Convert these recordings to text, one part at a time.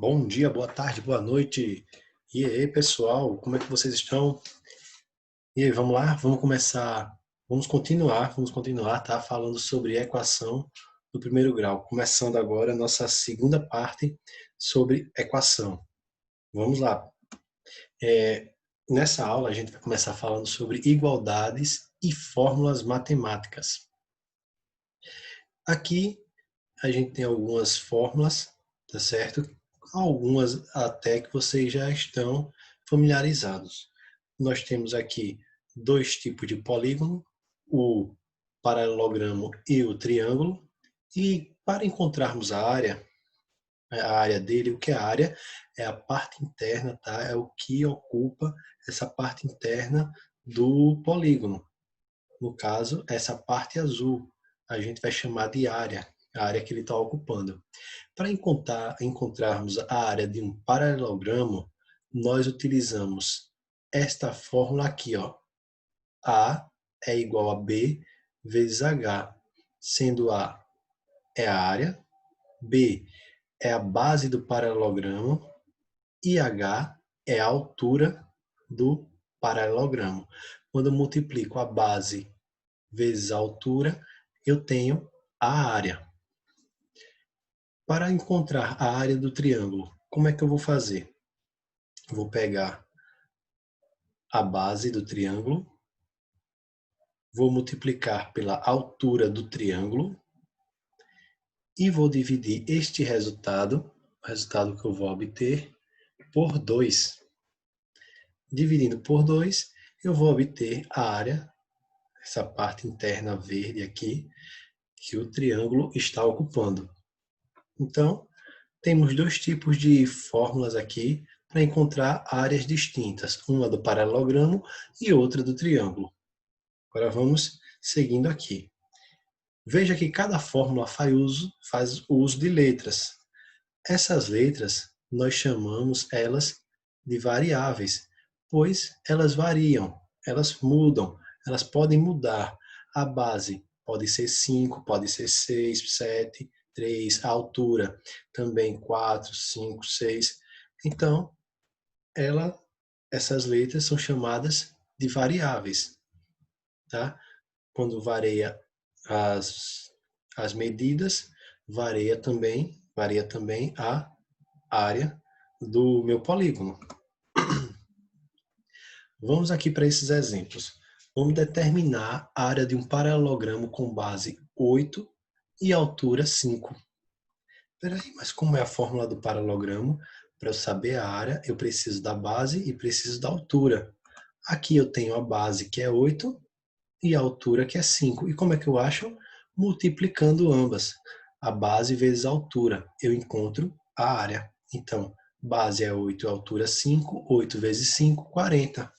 Bom dia, boa tarde, boa noite. E aí, pessoal, como é que vocês estão? E aí, vamos lá? Vamos começar. Vamos continuar, tá? Falando sobre equação do primeiro grau. Começando agora a nossa segunda parte sobre equação. Vamos lá. Nessa aula, a gente vai começar falando sobre igualdades e fórmulas matemáticas. Aqui, a gente tem algumas fórmulas, tá certo? Algumas até que vocês já estão familiarizados. Nós temos aqui dois tipos de polígono, o paralelogramo e o triângulo. E para encontrarmos a área dele, o que é a área? É a parte interna, tá? É o que ocupa essa parte interna do polígono. No caso, essa parte azul, a gente vai chamar de área, a área que ele está ocupando. Para encontrarmos a área de um paralelogramo, nós utilizamos esta fórmula aqui, ó. A é igual a B vezes H, sendo A é a área, B é a base do paralelogramo e H é a altura do paralelogramo. Quando eu multiplico a base vezes a altura, eu tenho a área. Para encontrar a área do triângulo, como é que eu vou fazer? Vou pegar a base do triângulo, vou multiplicar pela altura do triângulo e vou dividir este resultado, o resultado que eu vou obter, por 2. Dividindo por 2, eu vou obter a área, essa parte interna verde aqui, que o triângulo está ocupando. Então, temos dois tipos de fórmulas aqui para encontrar áreas distintas, uma do paralelogramo e outra do triângulo. Agora vamos seguindo aqui. Veja que cada fórmula faz uso de letras. Essas letras, nós chamamos elas de variáveis, pois elas variam, elas mudam, elas podem mudar. A base pode ser 5, pode ser 6, 7, 3, a altura também 4, 5, 6. Então, essas letras são chamadas de variáveis, tá? Quando varia as medidas, varia também a área do meu polígono. Vamos aqui para esses exemplos. Vamos determinar a área de um paralelogramo com base 8 e altura 5. Peraí, mas como é a fórmula do paralelogramo? Para eu saber a área, eu preciso da base e preciso da altura. Aqui eu tenho a base, que é 8, e a altura, que é 5. E como é que eu acho? Multiplicando ambas. A base vezes a altura. Eu encontro a área. Então, base é 8, a altura 5. 8 vezes 5, 40.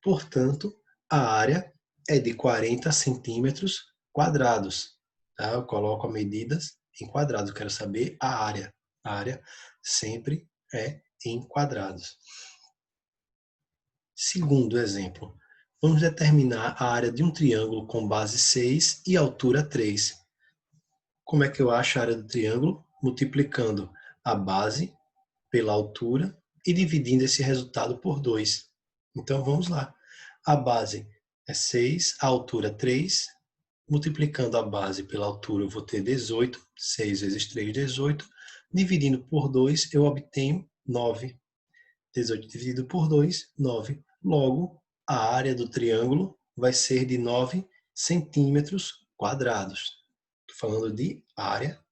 Portanto, a área é de 40 centímetros quadrados. Tá? Eu coloco as medidas em quadrados. Eu quero saber a área. A área sempre é em quadrados. Segundo exemplo, vamos determinar a área de um triângulo com base 6 e altura 3. Como é que eu acho a área do triângulo? Multiplicando a base pela altura e dividindo esse resultado por 2. Então vamos lá. A base é 6, a altura 3. Multiplicando a base pela altura, eu vou ter 18. 6 vezes 3, 18. Dividindo por 2, eu obtenho 9. 18 dividido por 2, 9. Logo, a área do triângulo vai ser de 9 centímetros quadrados. Estou falando de área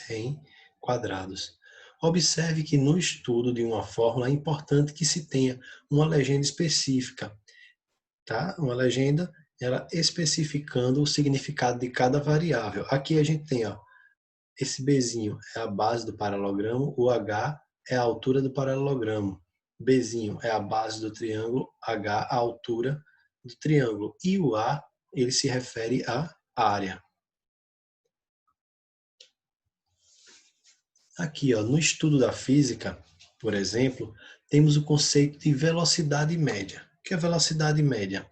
em quadrados. Observe que no estudo de uma fórmula é importante que se tenha uma legenda específica, tá? Uma legenda ela especificando o significado de cada variável. Aqui a gente tem, ó, esse Bzinho é a base do paralelogramo, o H é a altura do paralelogramo. Bzinho é a base do triângulo, H a altura do triângulo. E o A, ele se refere à área. Aqui, ó, no estudo da física, por exemplo, temos o conceito de velocidade média. O que é velocidade média?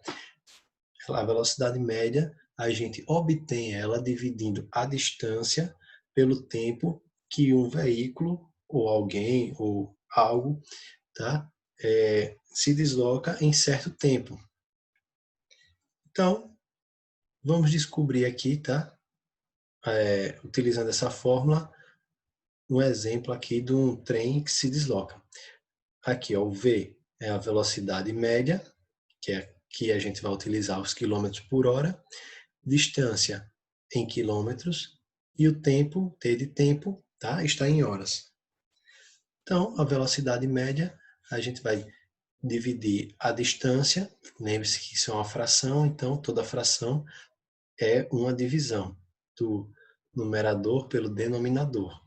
A velocidade média, a gente obtém ela dividindo a distância pelo tempo que um veículo ou alguém, ou algo, tá? Se desloca em certo tempo. Então, vamos descobrir aqui, tá? Utilizando essa fórmula, um exemplo aqui de um trem que se desloca. Aqui, ó, o V é a velocidade média, que é que a gente vai utilizar os quilômetros por hora, distância em quilômetros e o tempo, T de tempo, tá? Está em horas. Então, a velocidade média, a gente vai dividir a distância, lembre-se que isso é uma fração, então toda fração é uma divisão do numerador pelo denominador.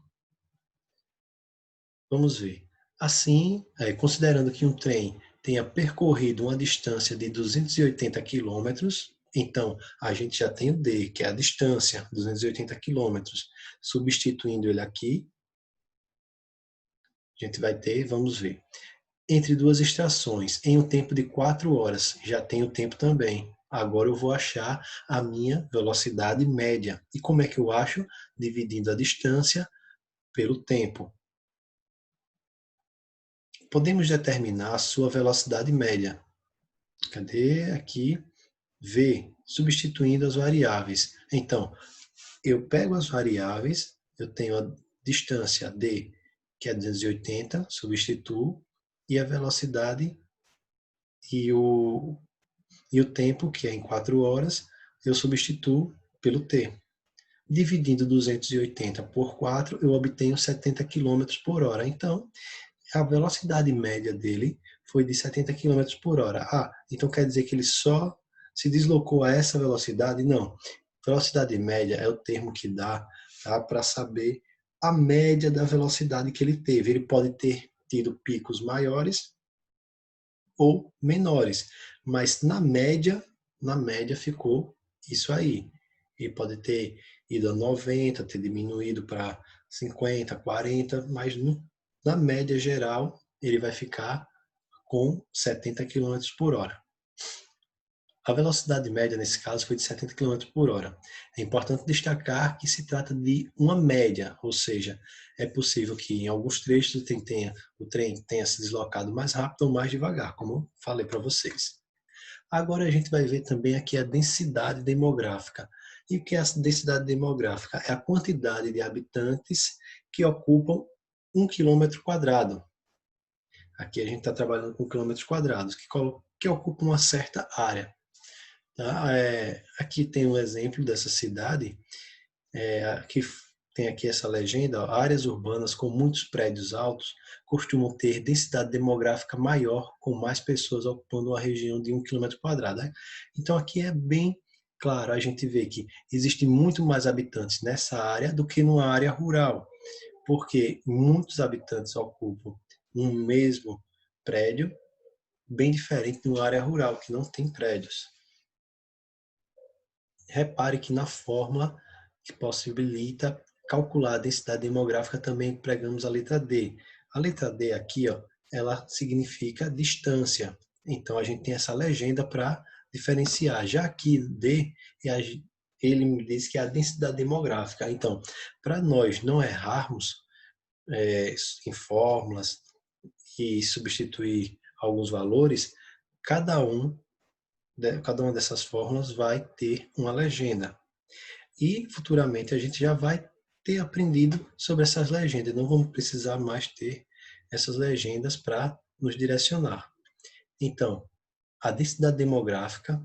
Vamos ver. Assim, considerando que um trem tenha percorrido uma distância de 280 quilômetros, então a gente já tem o D, que é a distância, 280 quilômetros. Substituindo ele aqui, a gente vai ter, vamos ver, entre duas estações, em um tempo de 4 horas, já tem o tempo também. Agora eu vou achar a minha velocidade média. E como é que eu acho? Dividindo a distância pelo tempo. Podemos determinar a sua velocidade média. Cadê? Aqui, V, substituindo as variáveis. Então, eu pego as variáveis, eu tenho a distância D, que é 280, substituo, e a velocidade e o tempo, que é em 4 horas, eu substituo pelo T. Dividindo 280 por 4, eu obtenho 70 km por hora. Então, a velocidade média dele foi de 70 km por hora. Ah, então quer dizer que ele só se deslocou a essa velocidade? Não. Velocidade média é o termo que dá, tá, para saber a média da velocidade que ele teve. Ele pode ter tido picos maiores ou menores, mas na média ficou isso aí. Ele pode ter ido a 90, ter diminuído para 50, 40, mas na média geral ele vai ficar com 70 km por hora. A velocidade média nesse caso foi de 70 km por hora. É importante destacar que se trata de uma média, ou seja, é possível que em alguns trechos o trem tenha se deslocado mais rápido ou mais devagar, como eu falei para vocês. Agora a gente vai ver também aqui a densidade demográfica. E o que é a densidade demográfica? É a quantidade de habitantes que ocupam 1 km². Aqui a gente está trabalhando com quilômetros quadrados, que ocupam uma certa área. Tá? Aqui tem um exemplo dessa cidade, que tem aqui essa legenda: ó, áreas urbanas com muitos prédios altos costumam ter densidade demográfica maior, com mais pessoas ocupando uma região de 1 km². Né? Então aqui é bem claro, a gente vê que existem muito mais habitantes nessa área do que numa área rural, porque muitos habitantes ocupam um mesmo prédio, bem diferente de uma área rural, que não tem prédios. Repare que na fórmula que possibilita calcular a densidade demográfica também empregamos a letra D. A letra D aqui, ó, ela significa distância. Então a gente tem essa legenda para diferenciar. Já aqui D, ele me diz que é a densidade demográfica. Então, para nós não errarmos em fórmulas e substituir alguns valores, cada uma dessas fórmulas vai ter uma legenda. E futuramente a gente já vai ter aprendido sobre essas legendas. Não vamos precisar mais ter essas legendas para nos direcionar. Então, a densidade demográfica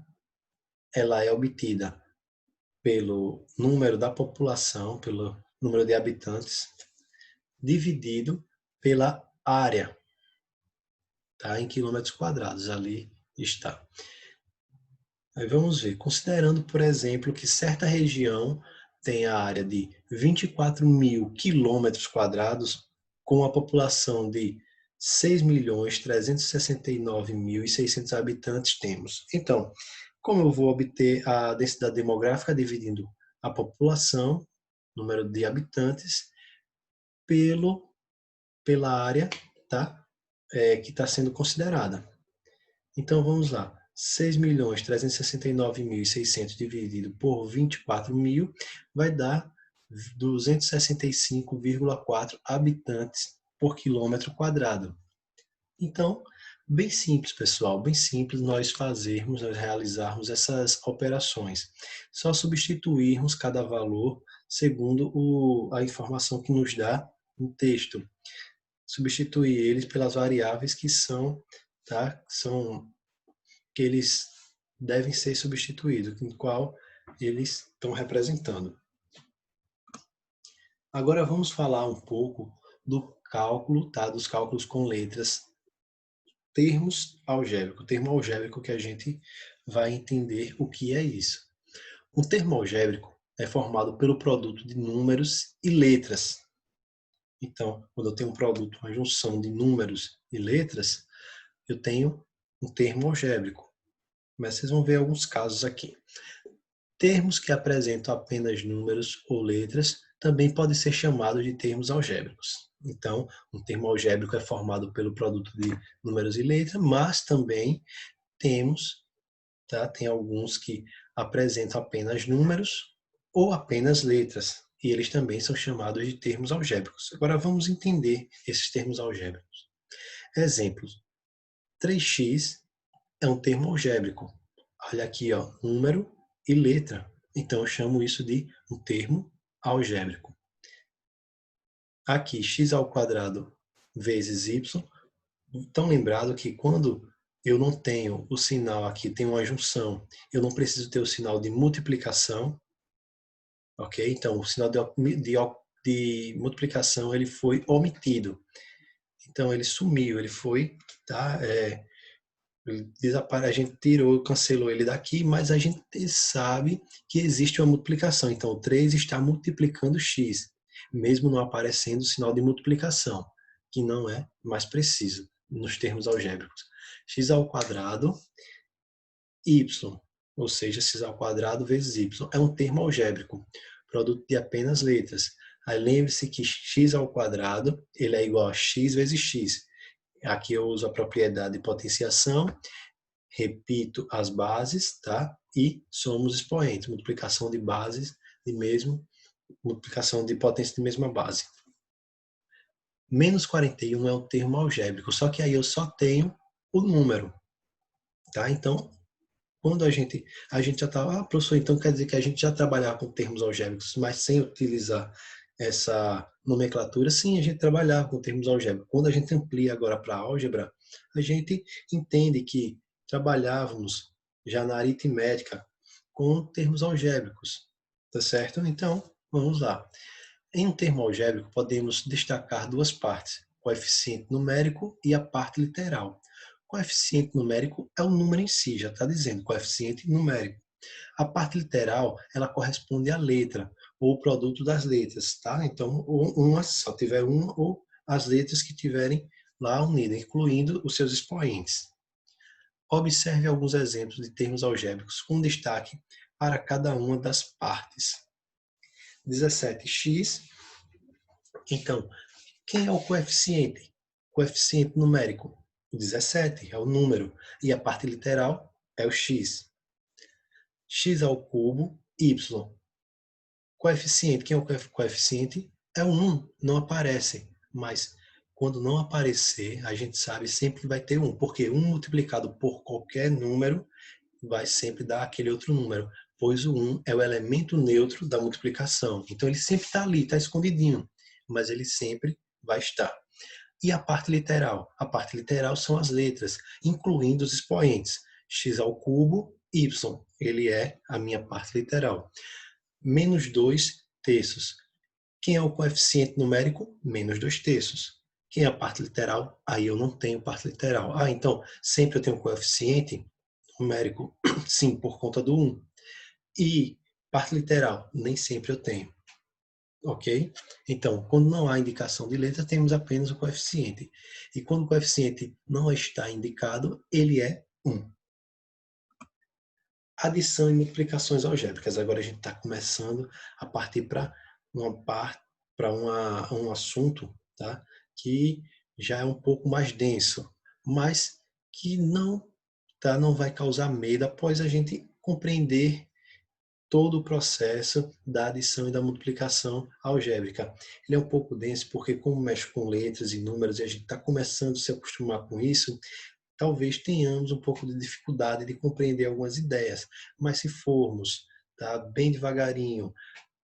ela é obtida pelo número da população, pelo número de habitantes, dividido pela área, tá? Em quilômetros quadrados. Ali está. Aí vamos ver, considerando, por exemplo, que certa região tem a área de 24.000 km², com a população de 6.369.600 habitantes temos. Então, como eu vou obter a densidade demográfica dividindo a população, número de habitantes, pela área, tá? Que está sendo considerada. Então vamos lá. 6.369.600 dividido por 24.000 vai dar 265,4 habitantes por quilômetro quadrado. Então, bem simples, pessoal, bem simples nós realizarmos essas operações. Só substituirmos cada valor segundo a informação que nos dá no texto. Substituir eles pelas variáveis que são, tá? Que eles devem ser substituídos, em qual eles estão representando. Agora vamos falar um pouco do cálculo, tá? Dos cálculos com letras, termos algébricos. O termo algébrico que a gente vai entender o que é isso. O termo algébrico é formado pelo produto de números e letras. Então, quando eu tenho um produto, uma junção de números e letras, eu tenho um termo algébrico. Mas vocês vão ver alguns casos aqui. Termos que apresentam apenas números ou letras também podem ser chamados de termos algébricos. Então, um termo algébrico é formado pelo produto de números e letras, mas também temos, tá? Tem alguns que apresentam apenas números ou apenas letras, e eles também são chamados de termos algébricos. Agora vamos entender esses termos algébricos. Exemplos. 3x é um termo algébrico. Olha aqui, ó, número e letra. Então, eu chamo isso de um termo algébrico. Aqui, x ao quadrado vezes y. Então, lembrado que quando eu não tenho o sinal aqui, tem uma junção, eu não preciso ter o sinal de multiplicação, ok? Então, o sinal de multiplicação ele foi omitido. Então, ele sumiu, ele foi, tá? A gente tirou, cancelou ele daqui, mas a gente sabe que existe uma multiplicação. Então, o 3 está multiplicando x, mesmo não aparecendo o sinal de multiplicação, que não é mais preciso nos termos algébricos. X ao quadrado, y, ou seja, x ao quadrado vezes y. É um termo algébrico, produto de apenas letras. Aí lembre-se que x ao quadrado ele é igual a x vezes x. Aqui eu uso a propriedade de potenciação, repito as bases, tá? E somos expoentes, multiplicação de bases de mesmo, multiplicação de potência de mesma base. Menos 41 é um termo algébrico, só que aí eu só tenho o número, tá? Então, quando a gente já estava, professor, então quer dizer que a gente já trabalhava com termos algébricos, mas sem utilizar essa nomenclatura, sim, a gente trabalhava com termos algébricos. Quando a gente amplia agora para álgebra, a gente entende que trabalhávamos já na aritmética com termos algébricos, tá certo? Então, vamos lá. Em um termo algébrico, podemos destacar duas partes, coeficiente numérico e a parte literal. Coeficiente numérico é o número em si, já está dizendo, coeficiente numérico. A parte literal, ela corresponde à letra, ou o produto das letras, tá? Então, uma só tiver uma, ou as letras que tiverem lá unidas, incluindo os seus expoentes. Observe alguns exemplos de termos algébricos com destaque para cada uma das partes. 17x. Então, quem é o coeficiente? Coeficiente numérico. O 17 é o número. E a parte literal é o x. X ao cubo, y. Coeficiente. Quem é o coeficiente? É o 1. Não aparece. Mas quando não aparecer, a gente sabe sempre que vai ter 1. Porque 1 multiplicado por qualquer número vai sempre dar aquele outro número. Pois o 1 é o elemento neutro da multiplicação. Então ele sempre está ali, está escondidinho. Mas ele sempre vai estar. E a parte literal? A parte literal são as letras, incluindo os expoentes. X ao cubo, y. Ele é a minha parte literal. Menos 2 terços. Quem é o coeficiente numérico? Menos 2 terços. Quem é a parte literal? Aí eu não tenho parte literal. Ah, então, sempre eu tenho um coeficiente numérico? Sim, por conta do 1. E parte literal? Nem sempre eu tenho. Ok? Então, quando não há indicação de letra, temos apenas o coeficiente. E quando o coeficiente não está indicado, ele é 1. Adição e multiplicações algébricas. Agora a gente está começando a partir para um assunto, tá? Que já é um pouco mais denso, mas que não vai causar medo após a gente compreender todo o processo da adição e da multiplicação algébrica. Ele é um pouco denso porque, como mexe com letras e números e a gente está começando a se acostumar com isso, talvez tenhamos um pouco de dificuldade de compreender algumas ideias. Mas se formos, tá, bem devagarinho,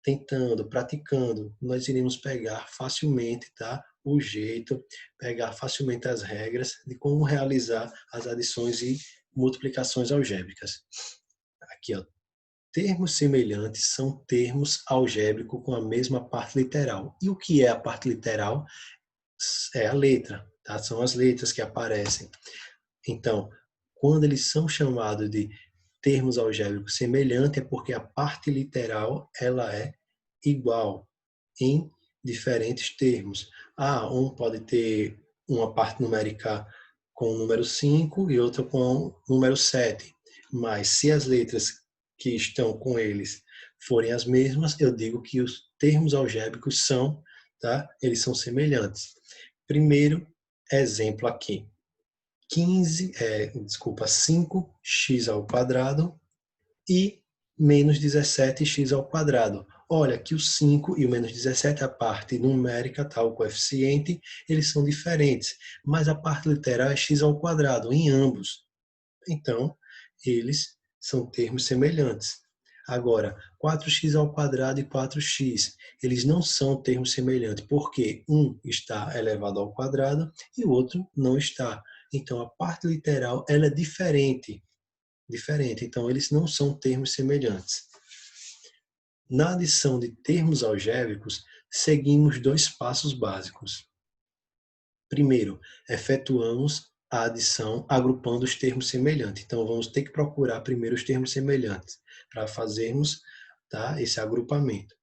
tentando, praticando, nós iremos pegar facilmente, tá, o jeito, pegar facilmente as regras de como realizar as adições e multiplicações algébricas. Aqui, ó, termos semelhantes são termos algébricos com a mesma parte literal. E o que é a parte literal? É a letra, tá? São as letras que aparecem. Então, quando eles são chamados de termos algébricos semelhantes, é porque a parte literal ela é igual em diferentes termos. Um pode ter uma parte numérica com o número 5 e outra com o número 7. Mas se as letras que estão com eles forem as mesmas, eu digo que os termos algébricos são, tá? Eles são semelhantes. Primeiro exemplo aqui. 5x ao quadrado e menos 17x ao quadrado. Olha que o 5 e o menos 17, a parte numérica, tá, o coeficiente, eles são diferentes, mas a parte literal é x ao quadrado em ambos. Então, eles são termos semelhantes. Agora, 4x ao quadrado e 4x, eles não são termos semelhantes, porque um está elevado ao quadrado e o outro não está. Então, a parte literal ela é diferente. Então, eles não são termos semelhantes. Na adição de termos algébricos, seguimos dois passos básicos. Primeiro, efetuamos a adição agrupando os termos semelhantes. Então, vamos ter que procurar primeiro os termos semelhantes para fazermos, tá, esse agrupamento.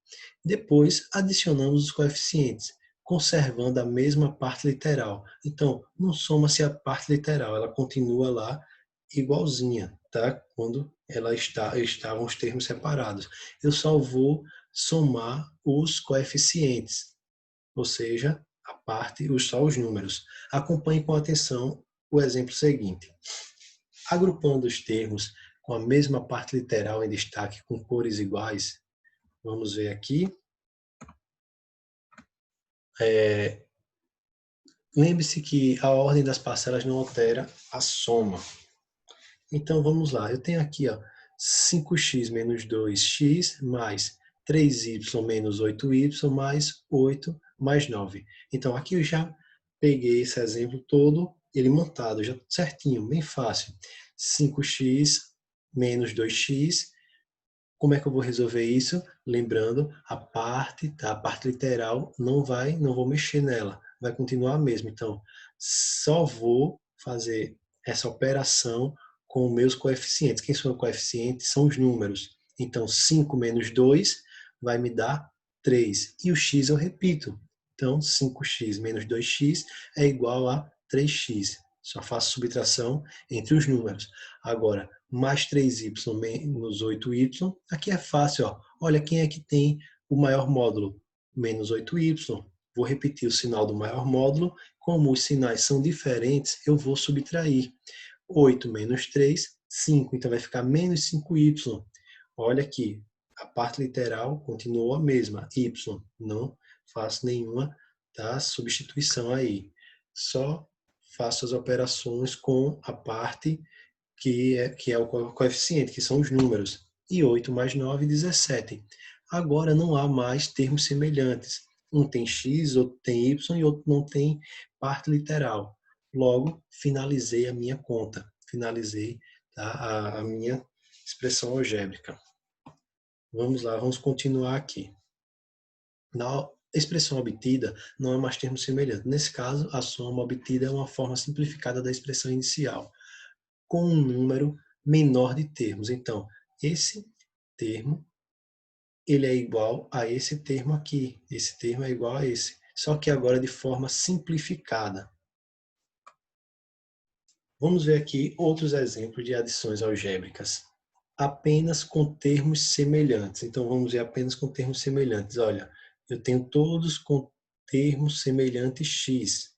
Depois, adicionamos os coeficientes, conservando a mesma parte literal. Então, não soma-se a parte literal, ela continua lá igualzinha, tá? Quando estavam os termos separados. Eu só vou somar os coeficientes, ou seja, a parte, só os números. Acompanhe com atenção o exemplo seguinte. Agrupando os termos com a mesma parte literal em destaque com cores iguais, vamos ver aqui. Lembre-se que a ordem das parcelas não altera a soma. Então, vamos lá. Eu tenho aqui, ó, 5x menos 2x mais 3y menos 8y mais 8 mais 9. Então, aqui eu já peguei esse exemplo todo, ele montado, já certinho, bem fácil. 5x menos 2x. Como é que eu vou resolver isso? Lembrando, a parte, tá? A parte literal não vou mexer nela, vai continuar a mesma. Então, só vou fazer essa operação com os meus coeficientes. Quem são os coeficientes? São os números. Então, 5 menos 2 vai me dar 3. E o x eu repito. Então, 5x menos 2x é igual a 3x. Só faço subtração entre os números. Agora, mais 3y menos 8y, aqui é fácil. Ó. Olha quem é que tem o maior módulo, menos 8y. Vou repetir o sinal do maior módulo. Como os sinais são diferentes, eu vou subtrair. 8 menos 3, 5. Então vai ficar menos 5y. Olha aqui, a parte literal continuou a mesma, y. Não faço nenhuma, tá, substituição aí. Só faço as operações com a parte que é o coeficiente, que são os números. E 8 mais 9, 17. Agora não há mais termos semelhantes. Um tem x, outro tem y e outro não tem parte literal. Logo, finalizei a minha conta. Finalizei, tá, a minha expressão algébrica. Vamos lá, vamos continuar aqui. Na expressão obtida, não é mais termo semelhante. Nesse caso, a soma obtida é uma forma simplificada da expressão inicial, com um número menor de termos. Então, esse termo, ele é igual a esse termo aqui. Esse termo é igual a esse. Só que agora de forma simplificada. Vamos ver aqui outros exemplos de adições algébricas. Apenas com termos semelhantes. Então, vamos ver apenas com termos semelhantes. Olha, eu tenho todos com termos semelhantes x.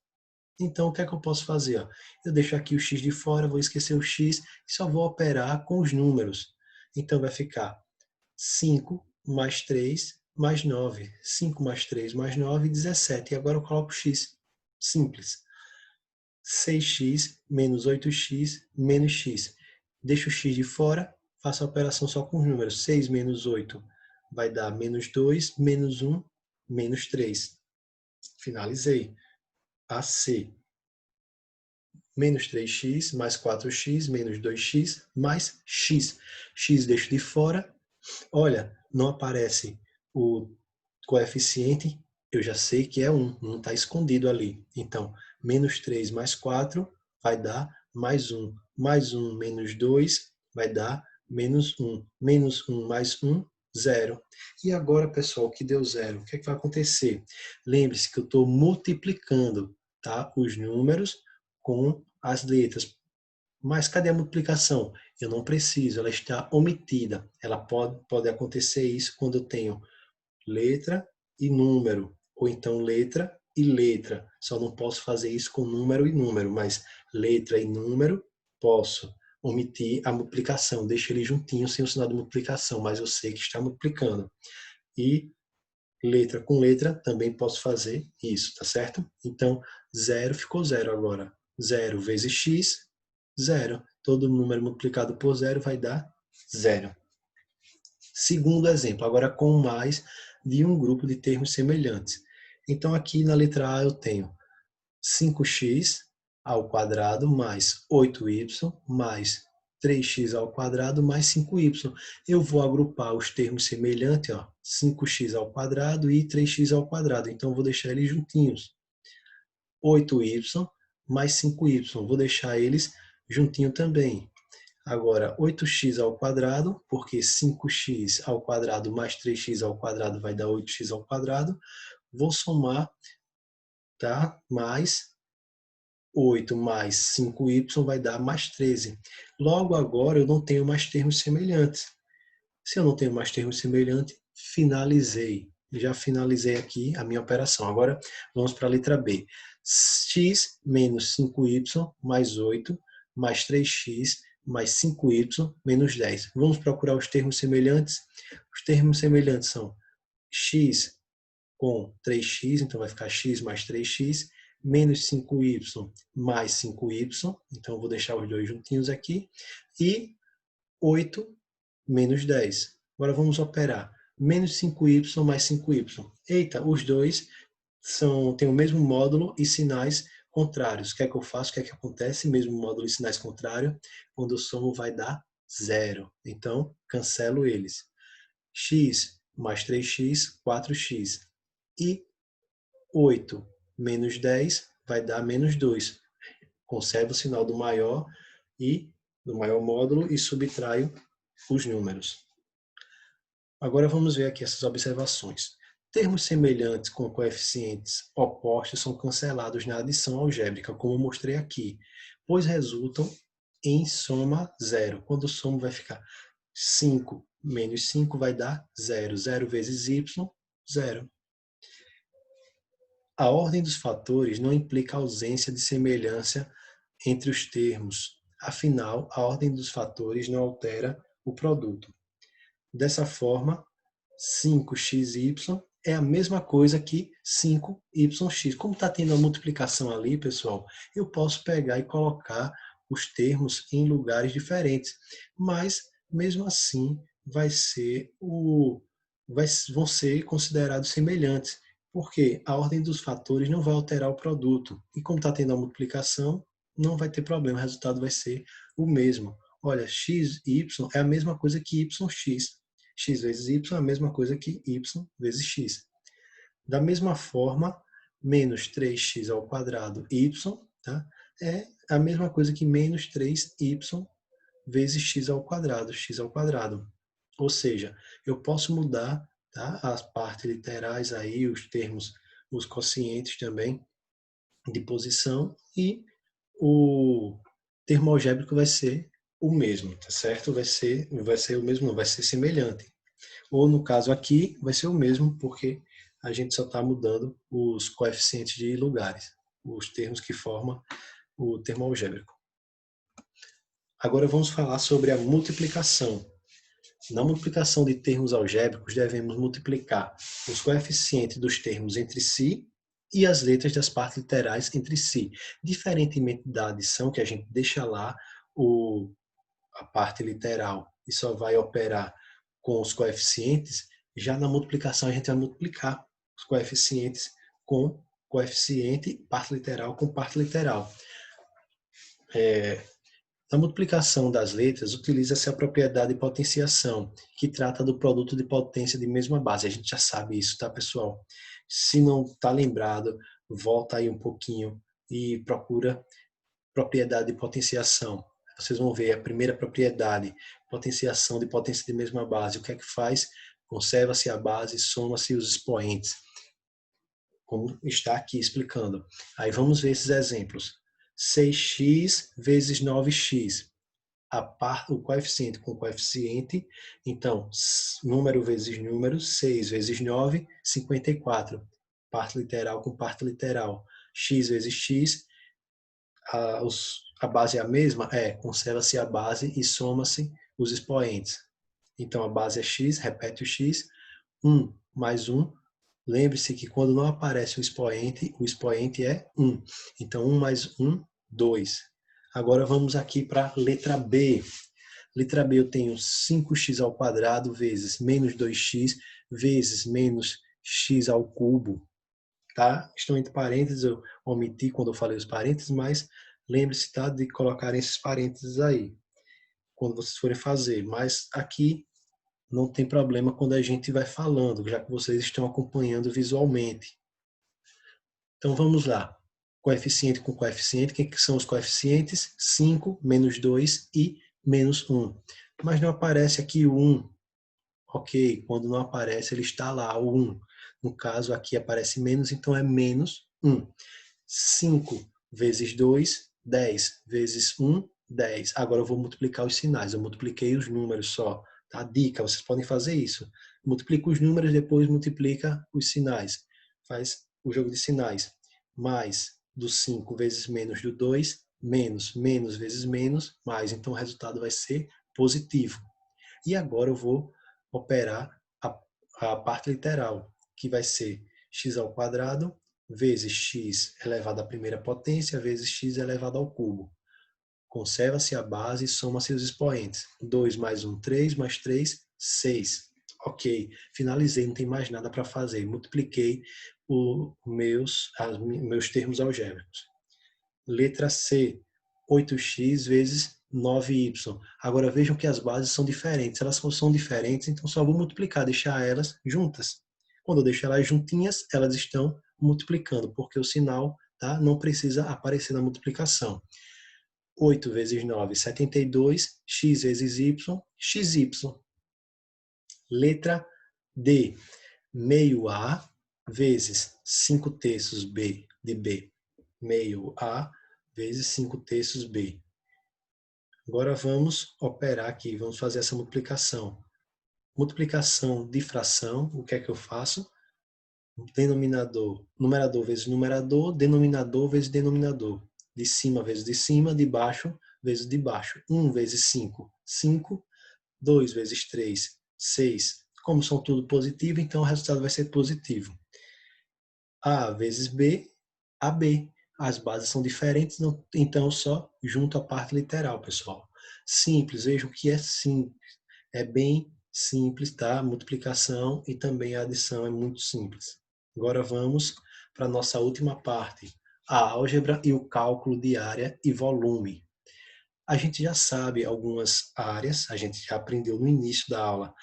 Então, o que é que eu posso fazer? Eu deixo aqui o x de fora, vou esquecer o x e só vou operar com os números. Então, vai ficar 5 mais 3 mais 9. 5 mais 3 mais 9, 17. E agora eu coloco x. Simples. 6x menos 8x menos x. Deixo o x de fora, faço a operação só com os números. 6 menos 8 vai dar menos 2, menos 1, menos 3. Finalizei. AC. Menos 3x mais 4x menos 2x mais x. X deixo de fora. Olha, não aparece o coeficiente, eu já sei que é 1, não está escondido ali. Então, menos 3 mais 4 vai dar mais 1. Mais 1 menos 2 vai dar menos 1. Menos 1 mais 1, 0. E agora, pessoal, que deu 0, o que é que vai acontecer? Lembre-se que eu estou multiplicando, tá, os números com as letras. Mas cadê a multiplicação? Eu não preciso, ela está omitida. Ela pode acontecer isso quando eu tenho letra e número, ou então letra e letra. Só não posso fazer isso com número e número, mas letra e número posso omitir a multiplicação, deixo ele juntinho sem o sinal de multiplicação, mas eu sei que está multiplicando. E letra com letra também posso fazer isso, tá certo? Então, 0 ficou 0 agora. 0 vezes x, 0. Todo número multiplicado por 0 vai dar 0. Segundo exemplo, agora com mais de um grupo de termos semelhantes. Então, aqui na letra A eu tenho 5x ao quadrado mais 8y mais 3x ao quadrado mais 5y. Eu vou agrupar os termos semelhantes, ó, 5x ao quadrado e 3x ao quadrado. Então, vou deixar eles juntinhos. 8y mais 5y. Vou deixar eles juntinho também. Agora, 8x ao quadrado, porque 5x ao quadrado mais 3x ao quadrado vai dar 8x ao quadrado. Vou somar, tá? Mais 8 mais 5y vai dar mais 13. Logo agora eu não tenho mais termos semelhantes. Se eu não tenho mais termos semelhantes, finalizei. Já finalizei aqui a minha operação. Agora vamos para a letra B. X menos 5y mais 8 mais 3x mais 5y menos 10. Vamos procurar os termos semelhantes. Os termos semelhantes são x com 3x, então vai ficar x mais 3x, menos 5y mais 5y, então eu vou deixar os dois juntinhos aqui, e 8 menos 10. Agora vamos operar. Menos 5y mais 5y. Eita, os dois têm o mesmo módulo e sinais contrários. O que é que eu faço? O que é que acontece? Mesmo módulo e sinais contrários. Quando eu somo vai dar 0. Então, cancelo eles. X mais 3x, 4x. E 8 menos 10 vai dar menos 2. Conservo o sinal do maior módulo e subtraio os números. Agora vamos ver aqui essas observações. Termos semelhantes com coeficientes opostos são cancelados na adição algébrica, como eu mostrei aqui, pois resultam em soma zero. Quando o somo vai ficar 5 menos 5 vai dar 0. 0 vezes y, 0. A ordem dos fatores não implica ausência de semelhança entre os termos. Afinal, a ordem dos fatores não altera o produto. Dessa forma, 5xy é a mesma coisa que 5yx. Como está tendo a multiplicação ali, pessoal, eu posso pegar e colocar os termos em lugares diferentes. Mas, mesmo assim, vão ser considerados semelhantes, porque a ordem dos fatores não vai alterar o produto. E como está tendo a multiplicação, não vai ter problema, o resultado vai ser o mesmo. Olha, xy é a mesma coisa que yx. X vezes y é a mesma coisa que y vezes x. Da mesma forma, menos 3x ao quadrado y, tá? É a mesma coisa que menos 3y vezes x ao quadrado, Ou seja, eu posso mudar, tá, as partes literais aí, os termos, os quocientes também de posição, e o termo algébrico vai ser o mesmo, tá certo? Vai ser o mesmo, não, vai ser semelhante. Ou no caso aqui, vai ser o mesmo, porque a gente só está mudando os coeficientes de lugares, os termos que formam o termo algébrico. Agora vamos falar sobre a multiplicação. Na multiplicação de termos algébricos, devemos multiplicar os coeficientes dos termos entre si e as letras das partes literais entre si. Diferentemente da adição, que a gente deixa lá a parte literal e só vai operar com os coeficientes, já na multiplicação a gente vai multiplicar os coeficientes com coeficiente, parte literal com parte literal. Na multiplicação das letras, utiliza-se a propriedade de potenciação, que trata do produto de potência de mesma base. A gente já sabe isso, tá, pessoal? Se não está lembrado, volta aí um pouquinho e procura propriedade de potenciação. Vocês vão ver a primeira propriedade, potenciação de potência de mesma base. O que é que faz? Conserva-se a base, soma-se os expoentes, como está aqui explicando. Aí vamos ver esses exemplos. 6x vezes 9x. O coeficiente com coeficiente, então, número vezes número, 6 vezes 9, 54. Parte literal com parte literal. X vezes x, a base é a mesma? Conserva-se a base e soma-se os expoentes. Então, a base é x, repete o x, 1 mais 1. Lembre-se que quando não aparece o expoente é 1. Então, 1 mais 1, 2. Agora vamos aqui para a letra B. Letra B eu tenho 5x ao quadrado vezes menos 2x vezes menos x ao cubo. Tá? Estão entre parênteses, eu omiti quando eu falei os parênteses, mas lembre-se, tá, de colocar esses parênteses aí, quando vocês forem fazer. Mas aqui não tem problema quando a gente vai falando, já que vocês estão acompanhando visualmente. Então vamos lá. Coeficiente com coeficiente. O que são os coeficientes? 5, menos 2 e menos 1. Mas não aparece aqui o 1. Ok, quando não aparece, ele está lá, o 1. No caso, aqui aparece menos, então é menos 1. 5 vezes 2, 10. Vezes 1, 10. Agora eu vou multiplicar os sinais. Eu multipliquei os números só. Tá? Dica, vocês podem fazer isso. Multiplica os números, depois multiplica os sinais. Faz o jogo de sinais. Mais do 5 vezes menos do 2, menos, menos vezes menos, mais. Então o resultado vai ser positivo. E agora eu vou operar a parte literal, que vai ser x ao quadrado vezes x elevado à primeira potência vezes x elevado ao cubo. Conserva-se a base e soma-se os expoentes. 2 mais 1, 3, mais 3, 6. Ok, finalizei, não tem mais nada para fazer. Multipliquei os meus termos algébricos. Letra C, 8x vezes 9y. Agora vejam que as bases são diferentes. Elas são diferentes, então só vou multiplicar, deixar elas juntas. Quando eu deixo elas juntinhas, elas estão multiplicando, porque o sinal, tá, não precisa aparecer na multiplicação. 8 vezes 9, 72. X vezes y, xy. Letra D, meio A vezes 5 terços B de B. Meio A vezes 5 terços B. Agora vamos operar aqui, vamos fazer essa multiplicação. Multiplicação de fração, o que é que eu faço? Denominador, numerador vezes numerador, denominador vezes denominador. De cima vezes de cima, de baixo vezes de baixo. 1 vezes 5, 5. 2 vezes 3, 6. Como são tudo positivo, então o resultado vai ser positivo. A vezes B, AB. As bases são diferentes, então só junto a parte literal, pessoal. Simples, vejam que é simples. É bem simples, tá? A multiplicação e também a adição é muito simples. Agora vamos para a nossa última parte, a álgebra e o cálculo de área e volume. A gente já sabe algumas áreas, a gente já aprendeu no início da aula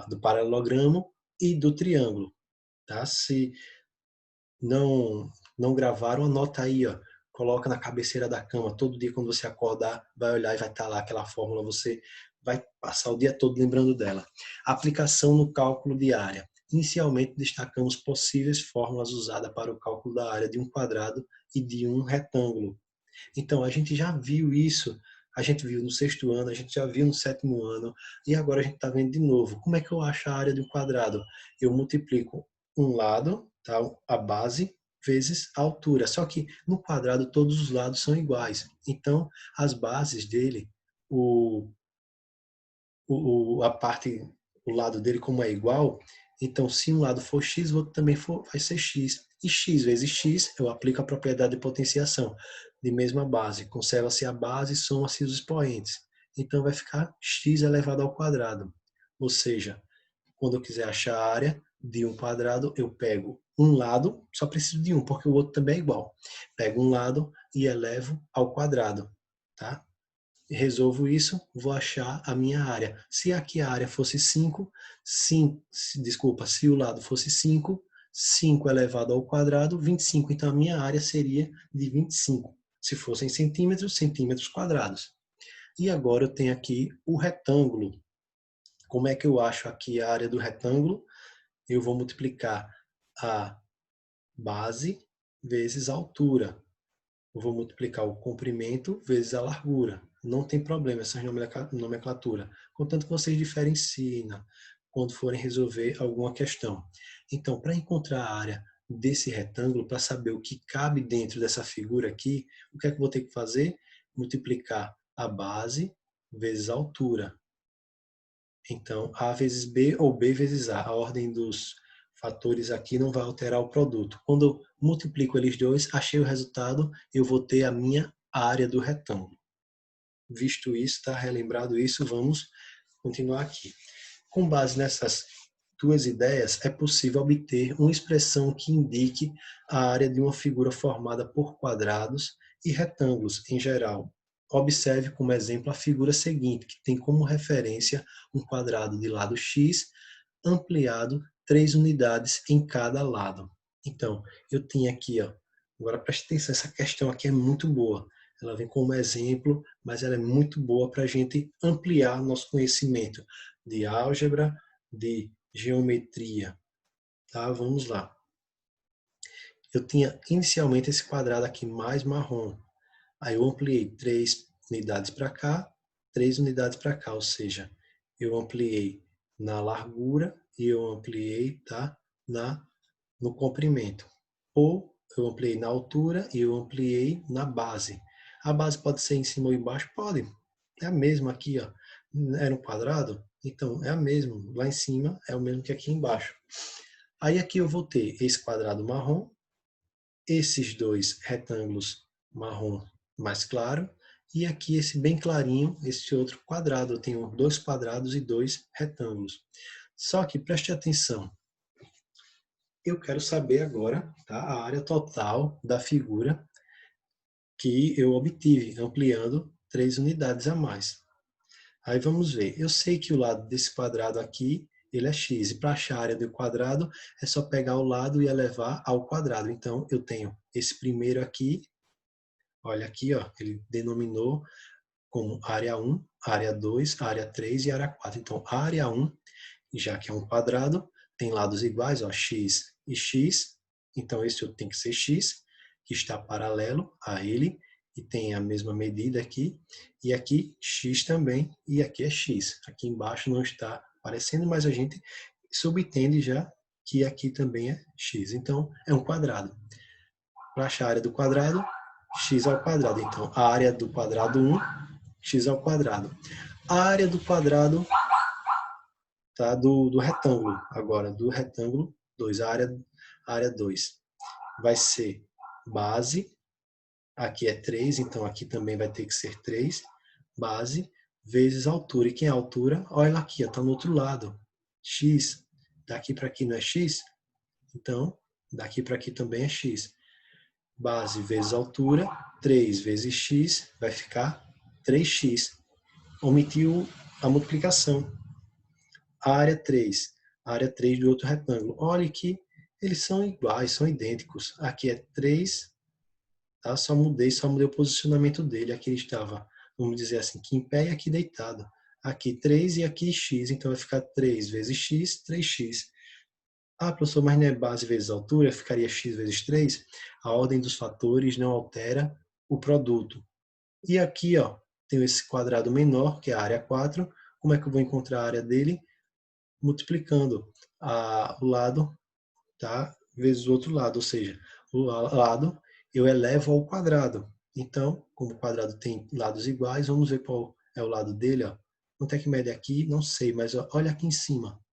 do paralelogramo e do triângulo. Tá? Se não gravaram, anota aí, ó. Coloca na cabeceira da cama. Todo dia, quando você acordar, vai olhar e vai estar lá aquela fórmula. Você vai passar o dia todo lembrando dela. Aplicação no cálculo de área. Inicialmente, destacamos possíveis fórmulas usadas para o cálculo da área de um quadrado e de um retângulo. Então, a gente já viu isso. A gente viu no 6º ano, a gente já viu no 7º ano. E agora a gente está vendo de novo. Como é que eu acho a área de um quadrado? Eu multiplico um lado, tá? A base, vezes a altura. Só que no quadrado todos os lados são iguais. Então, as bases dele, o lado dele como é igual, então se um lado for x, o outro também vai ser x. E x vezes x, eu aplico a propriedade de potenciação de mesma base. Conserva-se a base, soma-se os expoentes. Então vai ficar x elevado ao quadrado. Ou seja, quando eu quiser achar a área de um quadrado, eu pego um lado, só preciso de um, porque o outro também é igual. Pego um lado e elevo ao quadrado, tá? Resolvo isso, vou achar a minha área. Se aqui a área fosse 5, se o lado fosse 5, 5 elevado ao quadrado, 25. Então a minha área seria de 25. Se fossem centímetros, centímetros quadrados. E agora eu tenho aqui o retângulo. Como é que eu acho aqui a área do retângulo? Eu vou multiplicar a base vezes a altura. Eu vou multiplicar o comprimento vezes a largura. Não tem problema essa nomenclatura, contanto que vocês diferenciem quando forem resolver alguma questão. Então, para encontrar a área desse retângulo, para saber o que cabe dentro dessa figura aqui, o que é que eu vou ter que fazer? Multiplicar a base vezes a altura. Então, A vezes B ou B vezes A. A ordem dos fatores aqui não vai alterar o produto. Quando eu multiplico eles dois, achei o resultado, eu vou ter a minha área do retângulo. Visto isso, tá relembrado isso, vamos continuar aqui. Com base nessas duas ideias, é possível obter uma expressão que indique a área de uma figura formada por quadrados e retângulos em geral. Observe como exemplo a figura seguinte, que tem como referência um quadrado de lado x ampliado 3 unidades em cada lado. Então, eu tinha aqui, ó, agora preste atenção, essa questão aqui é muito boa. Ela vem como exemplo, mas ela é muito boa para a gente ampliar nosso conhecimento de álgebra, de geometria. Tá? Vamos lá. Eu tinha inicialmente esse quadrado aqui mais marrom. Aí eu ampliei 3 unidades para cá, 3 unidades para cá, ou seja, eu ampliei na largura e eu ampliei, tá, no comprimento. Ou eu ampliei na altura e eu ampliei na base. A base pode ser em cima ou embaixo? Pode. É a mesma aqui, ó. Era um quadrado? Então, é a mesma. Lá em cima é o mesmo que aqui embaixo. Aí aqui eu vou ter esse quadrado marrom, esses dois retângulos marrom mais claro, e aqui esse bem clarinho, esse outro quadrado. Eu tenho 2 quadrados e 2 retângulos. Só que preste atenção. Eu quero saber agora, tá, a área total da figura que eu obtive, ampliando 3 unidades a mais. Aí vamos ver. Eu sei que o lado desse quadrado aqui, ele é x. E para achar a área do quadrado, é só pegar o lado e elevar ao quadrado. Então, eu tenho esse primeiro aqui. Olha aqui, ó, ele denominou como área 1, área 2, área 3 e área 4. Então, a área 1, já que é um quadrado, tem lados iguais, ó, x e x. Então, esse outro tem que ser x, que está paralelo a ele, e tem a mesma medida aqui. E aqui, x também, e aqui é x. Aqui embaixo não está aparecendo, mas a gente subentende já que aqui também é x. Então, é um quadrado. Para achar a área do quadrado, x ao quadrado. Então, a área do quadrado 1, x ao quadrado. A área do quadrado, tá, do retângulo, agora, do retângulo 2, a área 2 vai ser base, aqui é 3, então aqui também vai ter que ser 3, base vezes altura. E quem é a altura? Olha aqui, está no outro lado, x. Daqui para aqui não é x? Então, daqui para aqui também é x. Base vezes altura, 3 vezes x, vai ficar 3x. Omitiu a multiplicação. A área 3 do outro retângulo. Olha que eles são iguais, são idênticos. Aqui é 3, tá? Só mudei o posicionamento dele. Aqui ele estava, vamos dizer assim, aqui em pé e aqui deitado. Aqui 3 e aqui x, então vai ficar 3 vezes x, 3x. Ah, professor, mas não é base vezes altura, ficaria x vezes 3. A ordem dos fatores não altera o produto. E aqui, ó, tenho esse quadrado menor, que é a área 4. Como é que eu vou encontrar a área dele? Multiplicando o lado, tá, vezes o outro lado, ou seja, o lado eu elevo ao quadrado. Então, como o quadrado tem lados iguais, vamos ver qual é o lado dele. Ó. Quanto é que mede aqui? Não sei, mas olha aqui em cima.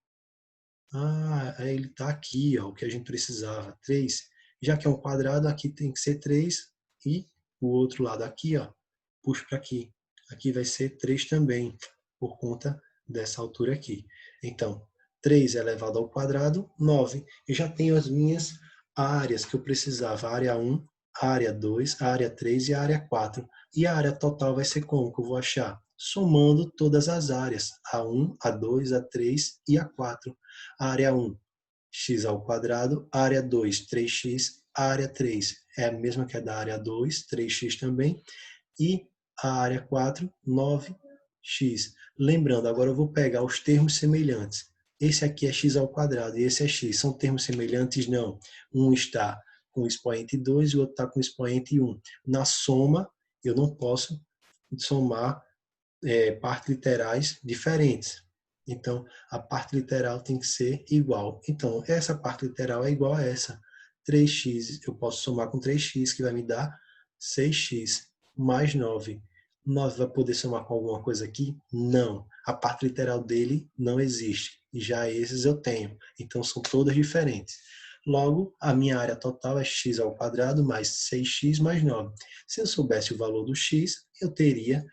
Ah, ele está aqui, ó, o que a gente precisava, 3. Já que é um quadrado, aqui tem que ser 3 e o outro lado aqui, ó, puxo para aqui. Aqui vai ser 3 também, por conta dessa altura aqui. Então, 3 elevado ao quadrado, 9. Eu já tenho as minhas áreas que eu precisava, a área 1, a área 2, a área 3 e a área 4. E a área total vai ser como que eu vou achar? Somando todas as áreas, a 1, a 2, a 3 e a 4. Área 1, x ao quadrado. Área 2, 3x. Área 3 é a mesma que a da área 2, 3x também. E a área 4, 9x. Lembrando, agora eu vou pegar os termos semelhantes. Esse aqui é x ao quadrado e esse é x. São termos semelhantes? Não. Um está com o expoente 2 e o outro está com o expoente 1. Na soma, eu não posso somar partes literais diferentes. Então, a parte literal tem que ser igual. Então, essa parte literal é igual a essa. 3x, eu posso somar com 3x, que vai me dar 6x mais 9. 9 vai poder somar com alguma coisa aqui? Não. A parte literal dele não existe. E já esses eu tenho. Então, são todas diferentes. Logo, a minha área total é x ao quadrado mais 6x mais 9. Se eu soubesse o valor do x, eu teria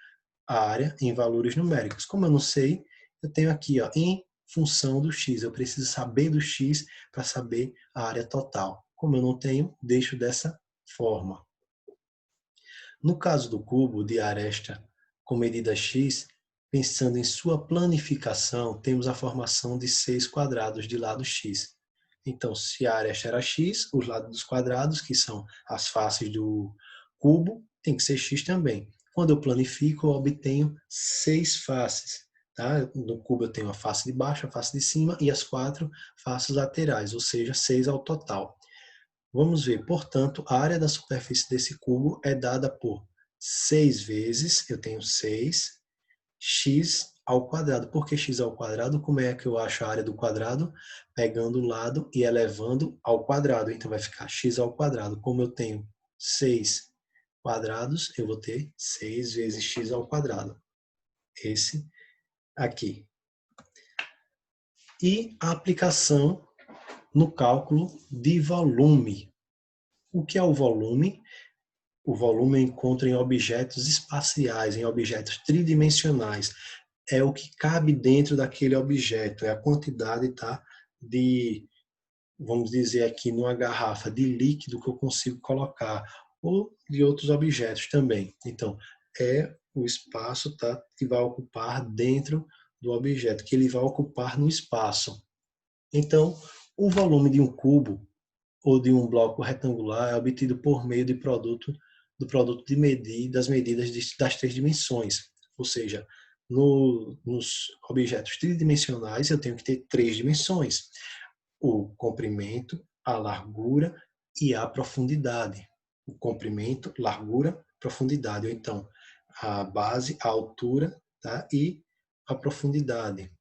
a área em valores numéricos. Como eu não sei, eu tenho aqui, ó, em função do x. Eu preciso saber do x para saber a área total. Como eu não tenho, deixo dessa forma. No caso do cubo de aresta com medida x, pensando em sua planificação, temos a formação de 6 quadrados de lado x. Então, se a aresta era x, os lados dos quadrados, que são as faces do cubo, tem que ser x também. Quando eu planifico, eu obtenho 6 faces. Tá? No cubo eu tenho a face de baixo, a face de cima e as 4 faces laterais, ou seja, 6 ao total. Vamos ver, portanto, a área da superfície desse cubo é dada por 6 vezes, eu tenho 6, x ao quadrado. Por que x ao quadrado? Como é que eu acho a área do quadrado? Pegando o lado e elevando ao quadrado. Então vai ficar x ao quadrado. Como eu tenho 6 quadrados, eu vou ter 6 vezes x ao quadrado. Esse aqui. E a aplicação no cálculo de volume. O que é o volume? O volume eu encontro em objetos espaciais, em objetos tridimensionais. É o que cabe dentro daquele objeto, é a quantidade, tá, de, vamos dizer aqui, numa garrafa de líquido que eu consigo colocar, ou de outros objetos também. Então, é o espaço, tá, que vai ocupar dentro do objeto, que ele vai ocupar no espaço. Então, o volume de um cubo ou de um bloco retangular é obtido por meio do produto de das medidas das 3 dimensões. Ou seja, nos objetos tridimensionais eu tenho que ter 3 dimensões: o comprimento, a largura e a profundidade. O comprimento, largura, profundidade. Ou então, a base, a altura, tá? E a profundidade.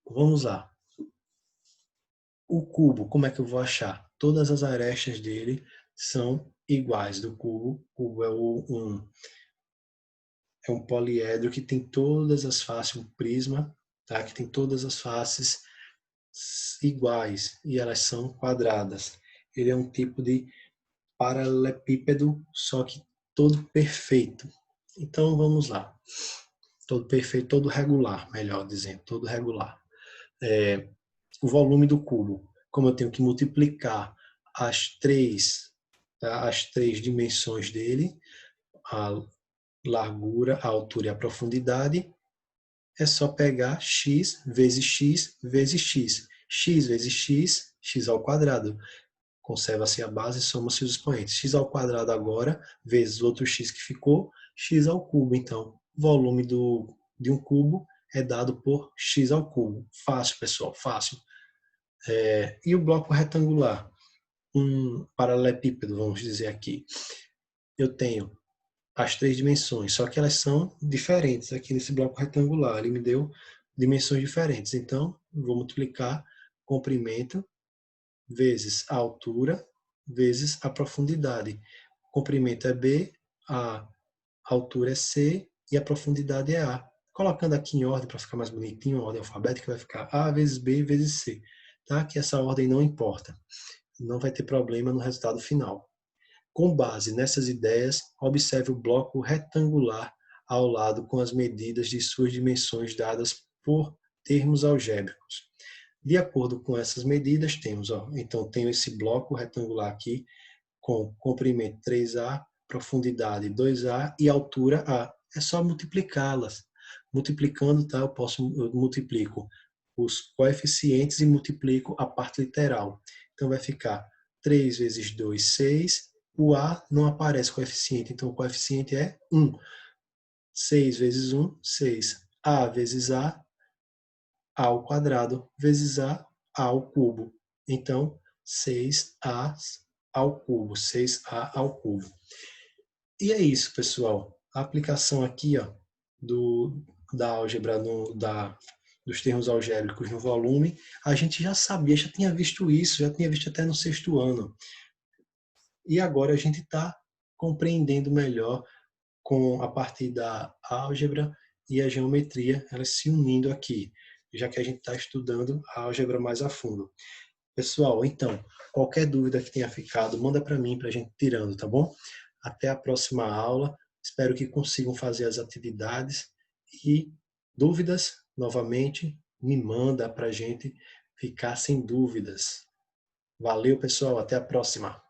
Vamos lá. O cubo, como é que eu vou achar? Todas as arestas dele são iguais do cubo. O cubo é um poliedro que tem todas as faces, um prisma, tá? Que tem todas as faces iguais e elas são quadradas. Ele é um tipo de paralelepípedo, só que todo perfeito. Então vamos lá. Todo perfeito, todo regular, melhor dizendo, todo regular. O volume do cubo, como eu tenho que multiplicar as três, tá? As 3 dimensões dele, a largura, a altura e a profundidade, é só pegar x vezes x vezes x. X vezes x, x ao quadrado. Conserva-se a base, soma-se os expoentes. X ao quadrado agora, vezes o outro x que ficou, x ao cubo. Então, o volume de um cubo é dado por x ao cubo. Fácil, pessoal, fácil. E o bloco retangular? Um paralelepípedo, vamos dizer aqui. Eu tenho as 3 dimensões, só que elas são diferentes aqui nesse bloco retangular. Ele me deu dimensões diferentes. Então, vou multiplicar comprimento vezes a altura vezes a profundidade. O comprimento é B, a altura é C e a profundidade é A. Colocando aqui em ordem para ficar mais bonitinho, a ordem alfabética vai ficar A vezes B vezes C, tá? Que essa ordem não importa, não vai ter problema no resultado final. Com base nessas ideias, observe o bloco retangular ao lado com as medidas de suas dimensões dadas por termos algébricos. De acordo com essas medidas, temos, então tenho esse bloco retangular aqui com comprimento 3A, profundidade 2A e altura A. É só multiplicá-las. Multiplicando, tá? Eu multiplico os coeficientes e multiplico a parte literal. Então vai ficar 3 vezes 2, 6. O A não aparece coeficiente, então o coeficiente é 1. 6 vezes 1, 6. A vezes A ao quadrado, vezes A ao cubo. Então, 6A ao cubo, 6A ao cubo. E é isso, pessoal. A aplicação aqui da álgebra, dos termos algébricos no volume, a gente já sabia, já tinha visto isso, já tinha visto até no sexto ano. E agora a gente está compreendendo melhor com a partir da álgebra e a geometria, elas se unindo aqui, já que a gente está estudando a álgebra mais a fundo. Pessoal, então, qualquer dúvida que tenha ficado, manda para mim, para a gente tirando, tá bom? Até a próxima aula. Espero que consigam fazer as atividades e dúvidas, novamente, me manda para a gente ficar sem dúvidas. Valeu, pessoal. Até a próxima.